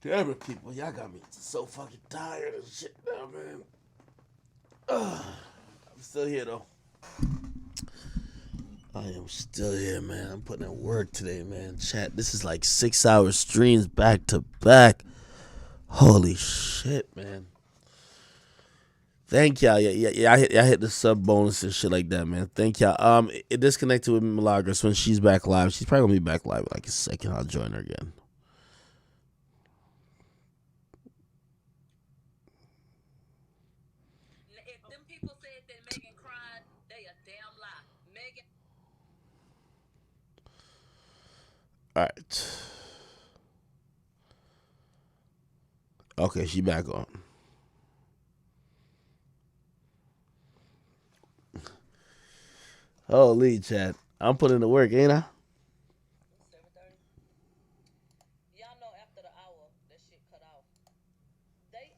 Damn it, people. Y'all got me so fucking tired of shit now, man. I'm still here, though. I am still here, man. I'm putting in work today, man. Chat, this is like 6-hour streams back to back. Holy shit, man. Thank y'all. Yeah. I hit the sub bonus and shit like that, man. Thank y'all. It disconnected with Milagro. So when she's back live, she's probably gonna be back live in like a second. I'll join her again. If them people said that Megan cried, they a damn lie. Megan. All right. Okay, she back on. Holy chat. I'm putting in the work, ain't I? 7:30. Y'all know after the hour that shit cut off. They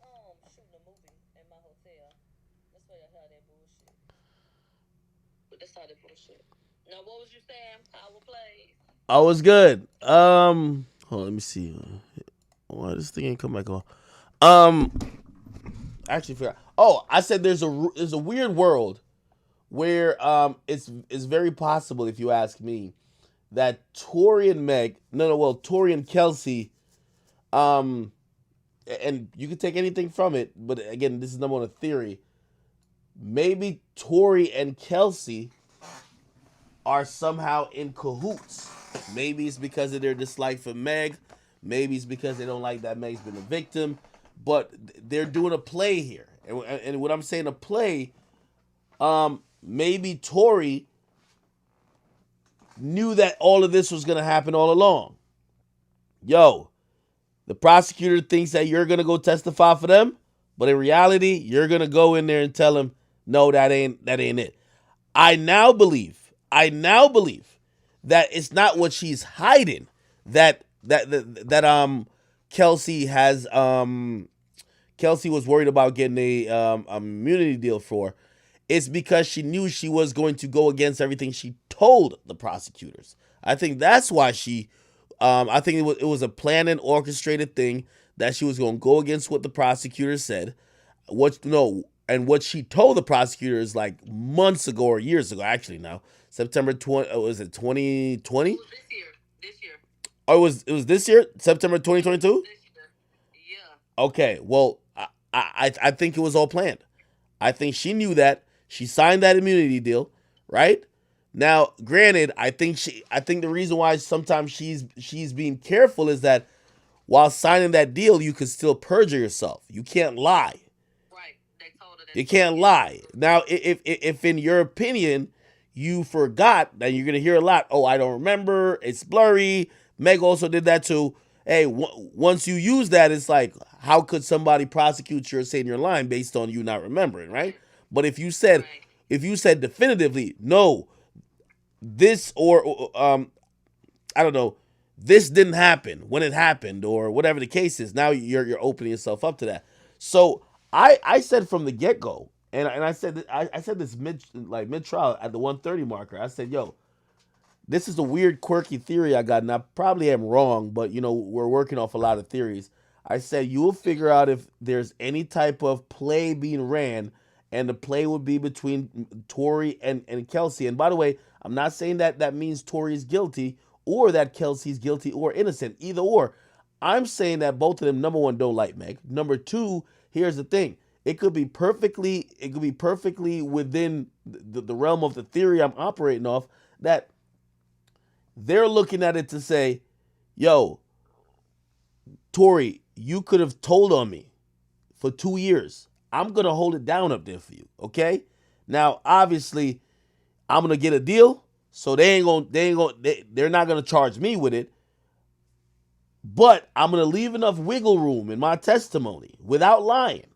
shooting a movie in my hotel. That's why y'all heard that bullshit. But that's how that bullshit. Now what was you saying? Power plays. I was good. Hold on, let me see. Why this thing ain't come back on? I actually forgot. Oh, I said there's a weird world where it's very possible, if you ask me, that Tory and Meg, Tory and Kelsey, and you can take anything from it, but again, this is number one, a theory. Maybe Tory and Kelsey are somehow in cahoots. Maybe it's because of their dislike for Meg. Maybe it's because they don't like that Meg's been a victim. But they're doing a play here. And what I'm saying, a play, maybe Tory knew that all of this was going to happen all along. Yo, the prosecutor thinks that you're going to go testify for them, but in reality, you're going to go in there and tell him, no, that ain't it. I now believe that it's not what she's hiding that Kelsey has Kelsey was worried about getting a immunity deal for. It's because she knew she was going to go against everything she told the prosecutors. I think that's why she I think it was a planned and orchestrated thing that she was going to go against what the prosecutor said. And what she told the prosecutors like months ago or years ago, actually now, September 20, was it 2020? It was this year. Oh, it was this year, September 2022? Yeah. Okay, well, I think it was all planned. I think she knew that. She signed that immunity deal, right? Now, granted, I think the reason why sometimes she's being careful is that while signing that deal, you can still perjure yourself. You can't lie. Right. They told her that. You can't lie. Now, if in your opinion you forgot, then you're gonna hear a lot. Oh, I don't remember. It's blurry. Meg also did that too. Hey, once you use that, it's like, how could somebody prosecute you or say you're lying based on you not remembering, right? But if you said definitively, no, this or I don't know, this didn't happen when it happened or whatever the case is, now you're opening yourself up to that. So I said from the get go, and I said this mid trial at the 130 marker. I said, yo, this is a weird, quirky theory I got, and I probably am wrong, but we're working off a lot of theories. I said you will figure out if there's any type of play being ran, and the play would be between Tory and Kelsey. And by the way, I'm not saying that means Tory's guilty or that Kelsey's guilty or innocent, either or. I'm saying that both of them, number one, don't like Meg. Number two, here's the thing. It could be perfectly within the realm of the theory I'm operating off that they're looking at it to say, yo, Tory, you could have told on me for 2 years. I'm going to hold it down up there for you, okay? Now, obviously, I'm going to get a deal, so they're not going to charge me with it, but I'm going to leave enough wiggle room in my testimony without lying.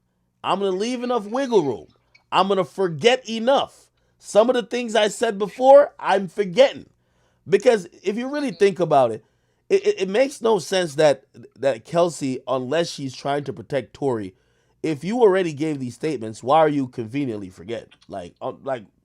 I'm going to leave enough wiggle room. I'm going to forget enough. Some of the things I said before, I'm forgetting. Because if you really think about it, it makes no sense that Kelsey, unless she's trying to protect Tory, if you already gave these statements, why are you conveniently forgetting? Like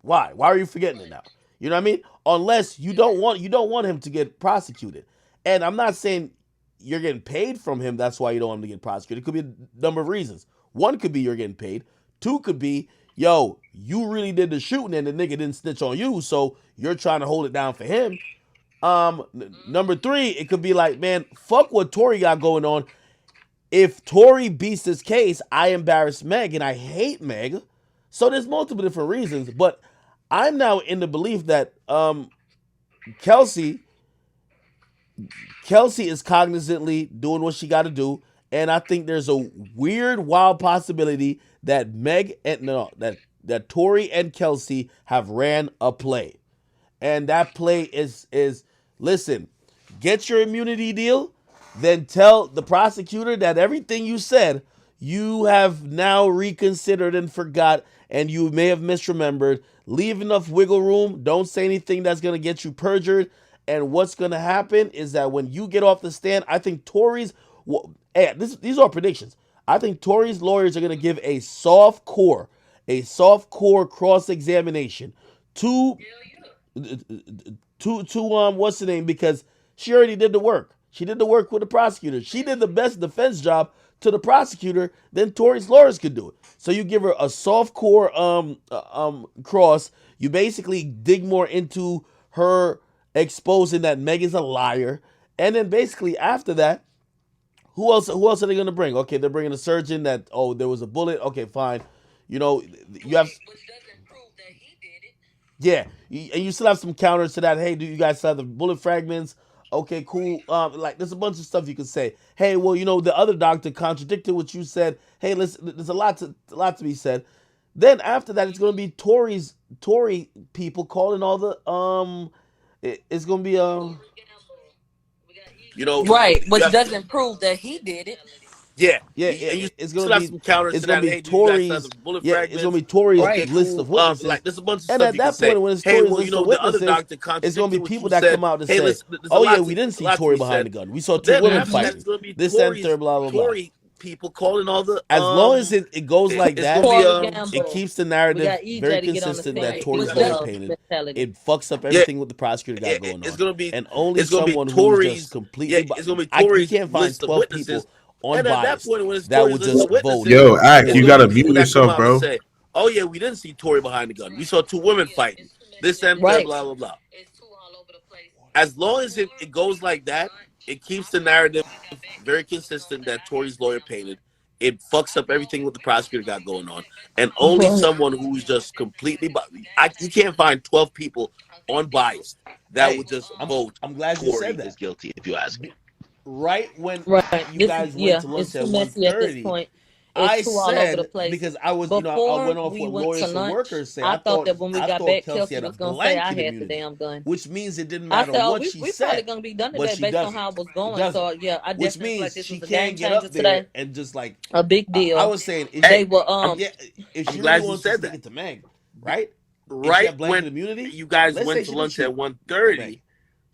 why? Why are you forgetting it now? You know what I mean? Unless you don't want him to get prosecuted. And I'm not saying you're getting paid from him. That's why you don't want him to get prosecuted. It could be a number of reasons. One could be you're getting paid. Two could be, yo, you really did the shooting and the nigga didn't snitch on you, so you're trying to hold it down for him. Number three, it could be like, man, fuck what Tory got going on. If Tory beats this case, I embarrass Meg, and I hate Meg. So there's multiple different reasons, but I'm now in the belief that Kelsey is cognizantly doing what she got to do, and I think there's a weird, wild possibility that that Tory and Kelsey have ran a play, and that play is listen, get your immunity deal, then tell the prosecutor that everything you said, you have now reconsidered and forgot, and you may have misremembered. Leave enough wiggle room. Don't say anything that's going to get you perjured. And what's going to happen is that when you get off the stand, I think Tory's, these are predictions. I think Tory's lawyers are going to give a soft core cross-examination to what's the name, because she already did the work. She did the work with the prosecutor. She did the best defense job to the prosecutor than Tory's lawyers could do it. So you give her a soft core cross. You basically dig more into her exposing that Meg is a liar, and then basically after that, who else are they going to bring? Okay, they're bringing a surgeon that, oh, there was a bullet. Okay, fine. You have. Yeah, and you still have some counters to that. Hey, do you guys still have the bullet fragments? Okay, cool. Like there's a bunch of stuff you can say. Hey, well, the other doctor contradicted what you said. Hey, listen, there's a lot to be said. Then after that, it's gonna be Tory people calling all the it's gonna be right, which doesn't prove that he did it. Yeah, it's gonna be some counters. It's gonna be Tory's. Yeah, it's gonna be Tory's list of witnesses. Like there's a bunch of and stuff at you that can say. point, when it's Hey, Tory's well, list of the other witnesses, doctor it's contradicted gonna be what people you that said. come out and Hey, say, listen, there's a "Oh lot yeah, to- we didn't see a lot to Tory be behind said. the gun. We saw two Then women after that, fighting. it's gonna be This, that, and Tory's third, blah blah blah." Tory people calling all the As long as it goes like it's that, gonna be, it keeps the narrative very consistent that Tory's lawyer painted. It fucks up everything what the prosecutor got going it's on, gonna be and only it's gonna be someone who's Tory's just completely. it's gonna be You Tory's can't find list of 12 witnesses. people And at that unbiased point, when it's that Tory's would list just of witnesses, vote. Yo, Ack, it's you gonna gotta be mute people that come yourself, out and bro. say, "Oh yeah, we didn't see Tory behind the gun. We saw two women fighting. This and that, blah blah blah." As long as it goes like that, it keeps the narrative very consistent that Tory's lawyer painted. It fucks up everything what the prosecutor got going on, and only someone who's just completely. You can't find 12 people unbiased that would just vote I'm glad you Tory said that. is guilty. If you ask me, Right when Right. you guys went to lunch It's at too messy at this 1:30, point. I It's too all over the said, place. because I was, I Before went off we what went to lawyers for lunch, workers say. I thought that when we got back, Kelsey Kelsey had a was gonna say I blanket had the immunity, damn gun. which means it didn't I matter said, oh, what she we probably said, gonna be done but today she based on doesn't. how it was It going. doesn't. So yeah, I Which definitely feel like means this she was a game can't get changer up there today. and just like A big deal. I was saying, if They she, were if I'm she glad really you wants to said stick that. it to Meg, right? If she Right had blanket when immunity, you guys let's say went she to didn't lunch shoot at 1:30, Meg.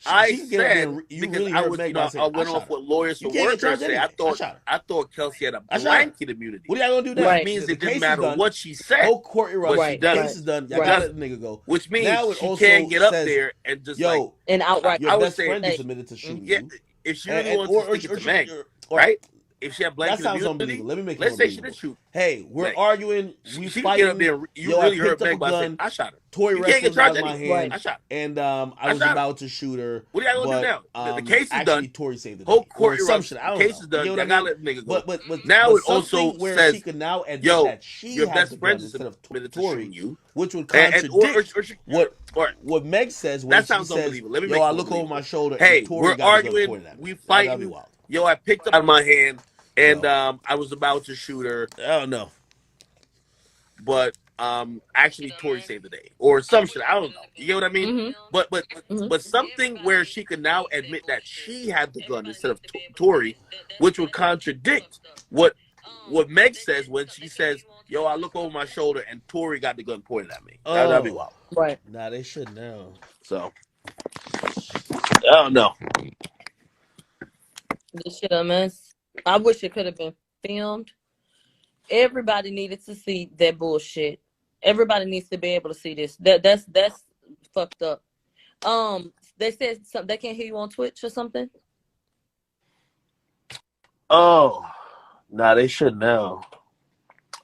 I She can get up there. said And, you because really I hurt was, Meg by saying, I I went shot off her. what lawyers You for can't get workers charged say. anyway. I shot her. I thought Kelsey had a I shot her. blanket immunity, What are y'all gonna do now? which Right. means The it didn't case is matter done. what she said. Whole court eruption. Right, The right, case is done. Y'all right. gotta let the nigga go. Which means Now it she also can't get up says, there and just yo, like And outright. your I would best say, friend hey, just admitted to shooting yeah, you. if she really And, wants to stick it to Meg, or right? If she had that blanket sounds immunity, unbelievable. Let me make it let's say she unbelievable. did shoot Hey, we're Meg. arguing. We She can get up fighting. there. And you Yo, I really hurt picked up a Meg by saying, gun. I shot her. Tory You can't get wrestled out charged of my anyway. hand, I shot her. and I was shot her. about to shoot her. What are y'all gonna do now? The case is actually, done. Tory saved the Whole day. Or court assumption. eruption. I don't Case know. is done. You know Y'all what I gotta mean? let the nigga go. But now it something also where says, she can now admit yo, that she your has best the gun friend is instead of admitted to Tory, shooting you, which would and contradict or what Meg says when that she sounds says, unbelievable. Let me "Yo, make I it look over my unbelievable. shoulder Hey, and Tory we're got the gun arguing, pointed at me." we That'd be fighting. wild. Yo, I picked up out of my hand, and Yo. I was about to shoot her, I don't know. but actually Tory saved the day or some shit. I don't know. You get what I mean? Mm-hmm. But Mm-hmm. something where she could now admit that she had the gun instead of Tory, which would contradict what Meg says when she says, "Yo, I look over my shoulder and Tory got the gun pointed at me." That'd be wild. Right. Nah, they should now. So I don't know. This shit a mess. I wish it could have been filmed. Everybody needed to see that bullshit. Everybody needs to be able to see this. That's fucked up. They said something. They can't hear you on Twitch or something. Oh, nah, they should now.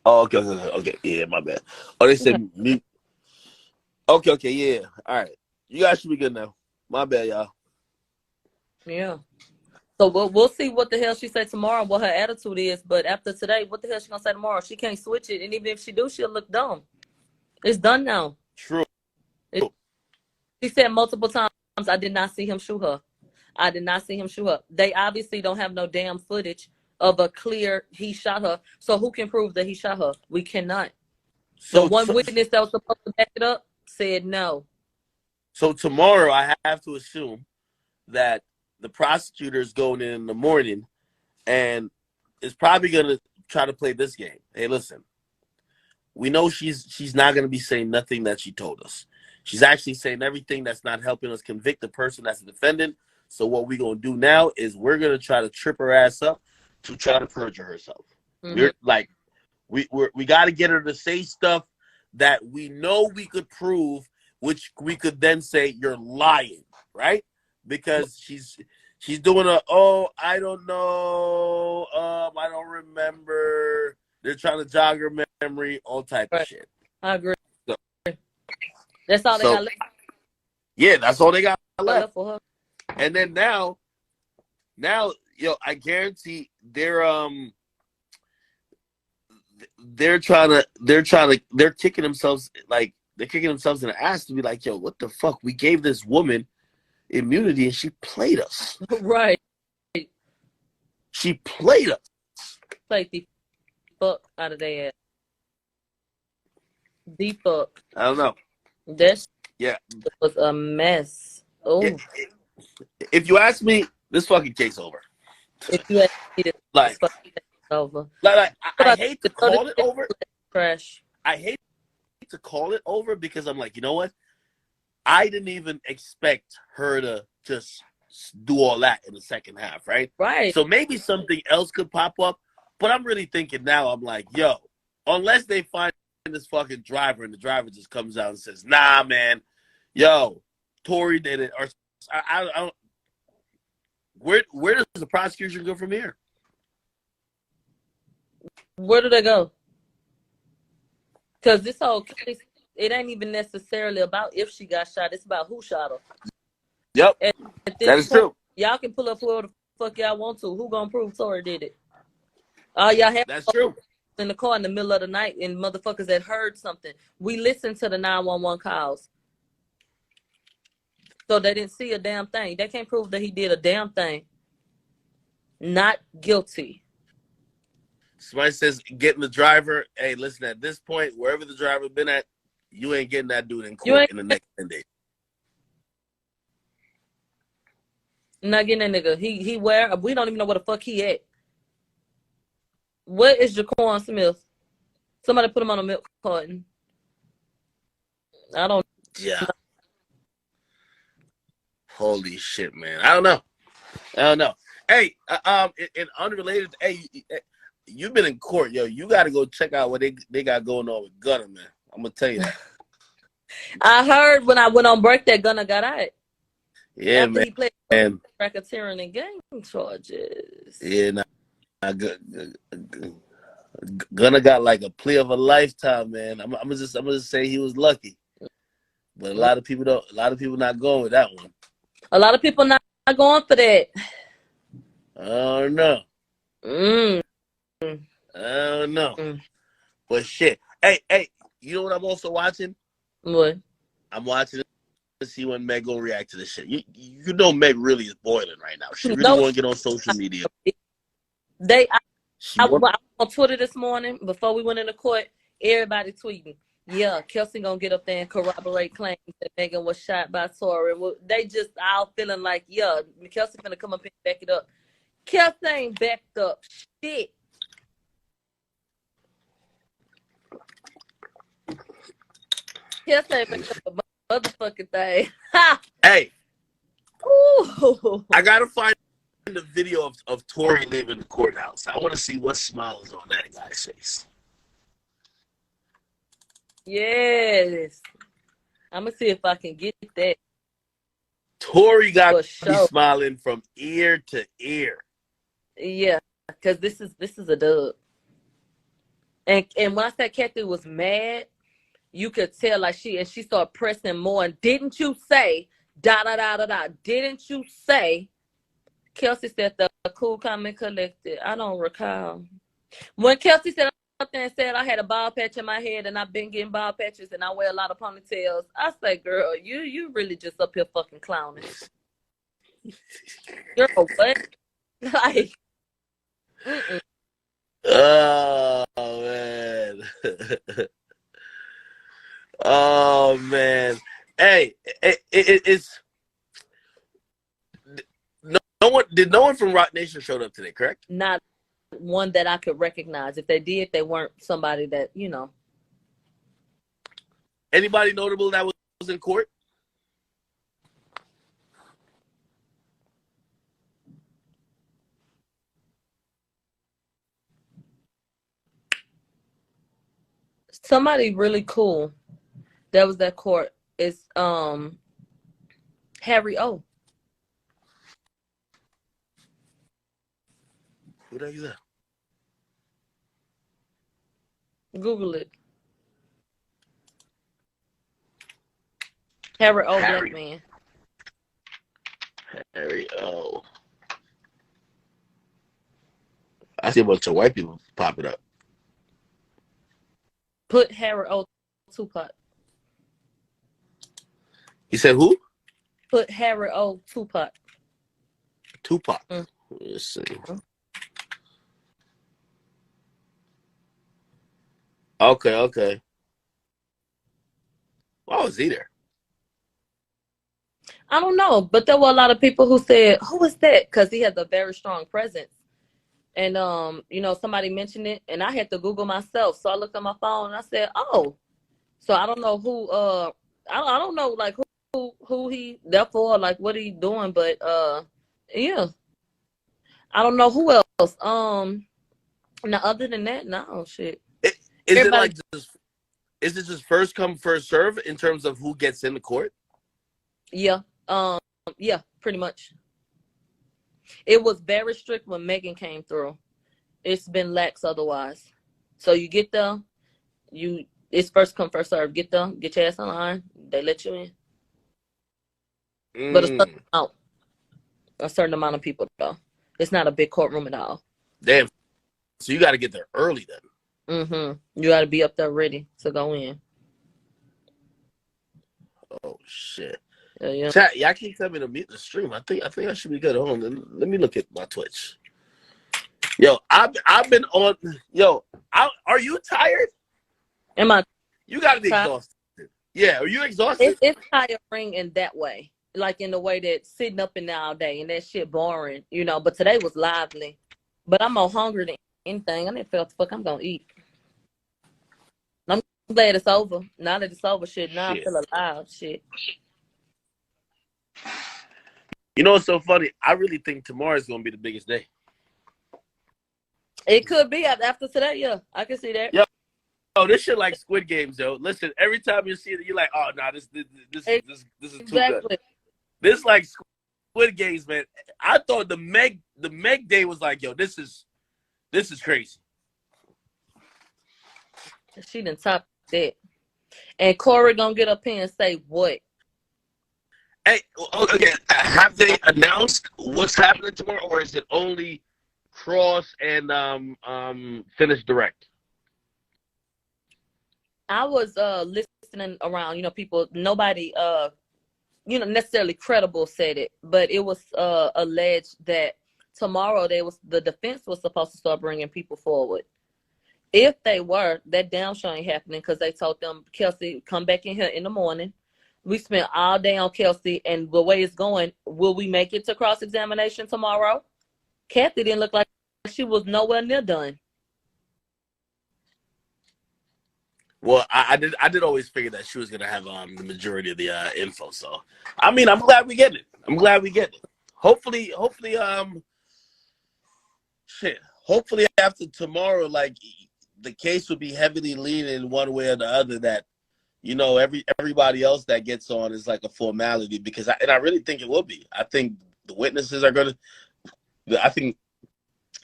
Oh, okay. Yeah, my bad. Oh, they said mute. Okay, yeah. All right. You guys should be good now. My bad, y'all. Yeah. So we'll see what the hell she say tomorrow, what her attitude is. But after today, what the hell she gonna say tomorrow? She can't switch it, and even if she do, she'll look dumb. It's done now. True. She said multiple times, "I did not see him shoot her. I did not see him shoot her." They obviously don't have no damn footage of a clear he shot her. So who can prove that he shot her? We cannot. So the one witness that was supposed to back it up said no. So tomorrow, I have to assume that the prosecutor is going in the morning and is probably going to try to play this game. Hey, listen, we know she's not going to be saying nothing that she told us. She's actually saying everything that's not helping us convict the person that's the defendant. So what we're going to do now is we're going to try to trip her ass up to try to perjure herself. Mm-hmm. We're like, we got to get her to say stuff that we know we could prove, which we could then say you're lying, right? Because she's doing I don't know, I don't remember. They're trying to jog her memory, all type of shit. I agree. So, that's all they got left. Yeah, that's all they got left for her. And then now, I guarantee they're kicking themselves they're kicking themselves in the ass to be like, yo, what the fuck? We gave this woman immunity and she played us. Right. She played us. Played the fuck out of their ass. The fuck. I don't know. That was a mess. Oh. If you ask me, this fucking case over. If you ask me, this fucking case over. I hate to call it over. Crash. I hate to call it over because I'm like, you know what? I didn't even expect her to just do all that in the second half, right? Right. So maybe something else could pop up, but I'm really thinking now, I'm like, yo, unless they find this fucking driver and the driver just comes out and says, nah, man, yo, Tory did it, or I don't. Where does the prosecution go from here? Where do they go? Because this whole case, it ain't even necessarily about if she got shot. It's about who shot her. Yep, that is true. Y'all can pull up whoever the fuck y'all want to. Who gonna prove Tory did it? Y'all have that's true. In the car in the middle of the night and motherfuckers that heard something. We listened to the 911 calls. So they didn't see a damn thing. They can't prove that he did a damn thing. Not guilty. Somebody says getting the driver. Hey, listen, at this point, wherever the driver been at, you ain't getting that dude in court in the next 10 days. Not getting that nigga. He where? We don't even know where the fuck he at. What is Jaquan Smith? Somebody put him on a milk carton. I don't. Yeah. Holy shit, man. I don't know. Hey, and unrelated. Hey, you've been in court, yo. You got to go check out what they got going on with Gunna, man. I'm gonna tell you that. I heard when I went on break that Gunna got out. Yeah, after man. he played racketeering and gang charges. Yeah, Gunna got like a plea of a lifetime, man. I'm gonna just say he was lucky, but a lot of people not going with that one. A lot of people not going for that. I don't know. I don't know. But shit. Hey, you know what I'm also watching? What? I'm watching to see when Meg gonna react to this shit. You know Meg really is boiling right now. She really want to get on social media. I was on Twitter this morning before we went into court. Everybody tweeting, yeah, Kelsey gonna get up there and corroborate claims that Megan was shot by Tory. They just all feeling like, yeah, Kelsey gonna come up and back it up. Kelsey ain't backed up shit. Kelsey ain't backed up a motherfucking thing. Hey, ooh. I gotta find the video of Tory leaving the courthouse. I want to see what smile is on that guy's face. Yes, I'm gonna see if I can get that. Tory got to be smiling from ear to ear. Yeah, because this is a dub. And when I said Kathy was mad, you could tell like she started pressing more. And didn't you say da da da da da? Didn't you say? Kelsey said the cool comment collected. I don't recall when Kelsey said something and said I had a bald patch in my head and I've been getting bald patches and I wear a lot of ponytails. I say, girl, you really just up here fucking clowning. Girl, what? Like. Oh man. Oh man. Hey, it's no one from Rock Nation showed up today, correct? Not one that I could recognize. If they did, they weren't somebody that, you know. Anybody notable that was in court? Somebody really cool that was at court is Harry O. Who the heck is that? Google it. Harry O. Black man. Harry O. I see a bunch of white people popping up. Put Harry O. Tupac. He said who? Put Harry O. Tupac. Tupac. Let's see. Okay. Why was he there? I don't know, but there were a lot of people who said, "Who is that?" Because he has a very strong presence. And you know, somebody mentioned it, and I had to Google myself. So I looked on my phone and I said, "Oh." So I don't know who. I don't know like who he there for, like what he doing, but yeah, I don't know who else. Now other than that, no shit. Is it just first come first serve in terms of who gets in the court? Yeah. Yeah, pretty much. It was very strict when Megan came through. It's been lax otherwise. So you get there, it's first come first serve. Get there, get your ass on the line. They let you in. But a certain amount of people though. It's not a big courtroom at all. Damn. So you got to get there early then. You got to be up there ready to go in. Oh shit. Yeah. Chat, y'all keep telling me to mute the stream. I think I should be good. Hold on. Let me look at my Twitch. Yo, I've been on. Yo, are you tired? Am I? You got to be exhausted. Yeah, are you exhausted? It's tiring in that way, like in the way that sitting up in there all day and that shit boring, you know. But today was lively. But I'm more hungry than anything. I didn't feel what the fuck I'm gonna eat. I'm glad it's over. Now that it's over, shit. Now I feel alive, shit. You know what's so funny? I really think tomorrow is going to be the biggest day. It could be after today. Yeah, I can see that. Yeah. Oh, this shit like Squid Games, yo. Listen, every time you see it, you're like, oh no, this is too good. This like Squid Games, man. I thought the Meg day was like, yo, this is crazy. She done topped that. And Corey gonna get up here and say what? Hey, okay. Have they announced what's happening tomorrow, or is it only Cross and Finish Direct? I was listening around, people, nobody necessarily credible said it, but it was alleged that tomorrow the defense was supposed to start bringing people forward. If they were, that damn show ain't happening, because they told them, Kelsey, come back in here in the morning. We spent all day on Kelsey, and the way it's going, will we make it to cross-examination tomorrow? Kathy didn't look like she was nowhere near done. Well, I did always figure that she was gonna have the majority of the info. So, I mean, I'm glad we get it. Hopefully, hopefully after tomorrow, like, the case will be heavily leaning one way or the other. That, everybody else that gets on is like a formality, because I really think it will be. I think the witnesses are gonna. I think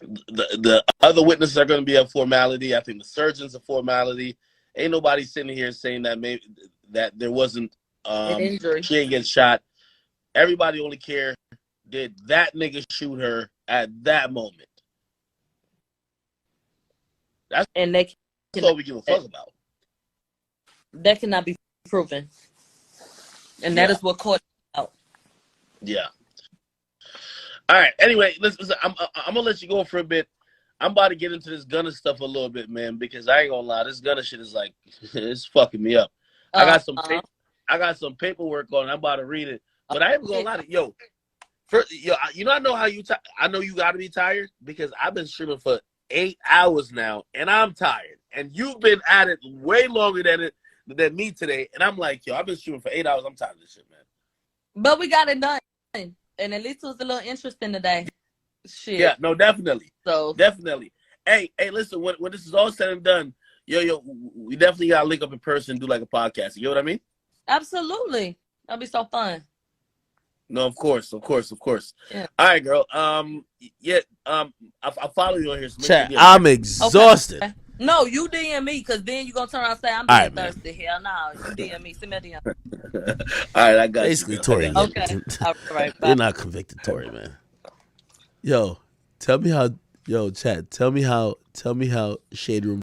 the other witnesses are going to be a formality. I think the surgeon's a formality. Ain't nobody sitting here saying that maybe that there wasn't an injury. She didn't get shot. Everybody only care, did that nigga shoot her at that moment? That's all we give a fuck about. That cannot be proven, and that is what court out. Yeah. All right. Anyway, listen. I'm gonna let you go for a bit. I'm about to get into this Gunna stuff a little bit, man, because I ain't gonna lie, this Gunna shit is like, it's fucking me up. I got some paperwork on it. I'm about to read it, but I ain't gonna lie to you. I know how I know you got to be tired, because I've been streaming for 8 hours now, and I'm tired, and you've been at it way longer than me today, and I'm like, yo, I've been streaming for 8 hours. I'm tired of this shit, man. But we got it done, and at least it was a little interesting today. Shit. Yeah, no, definitely. So definitely. Hey, listen, when this is all said and done, yo, we definitely gotta link up in person and do like a podcast. You know what I mean? Absolutely. That'll be so fun. No, of course. Yeah. All right, girl. I'll follow you on here. So Chat, I'm exhausted. Okay. No, you DM me, because then you're gonna turn around and say I'm being thirsty. Hell no, you DM me. Send me a DM. All right, I got basically you. Tory. Okay. All right. Bye. You're not convicted, Tory, man. Yo, tell me how. Yo, chat. Tell me how Shade Room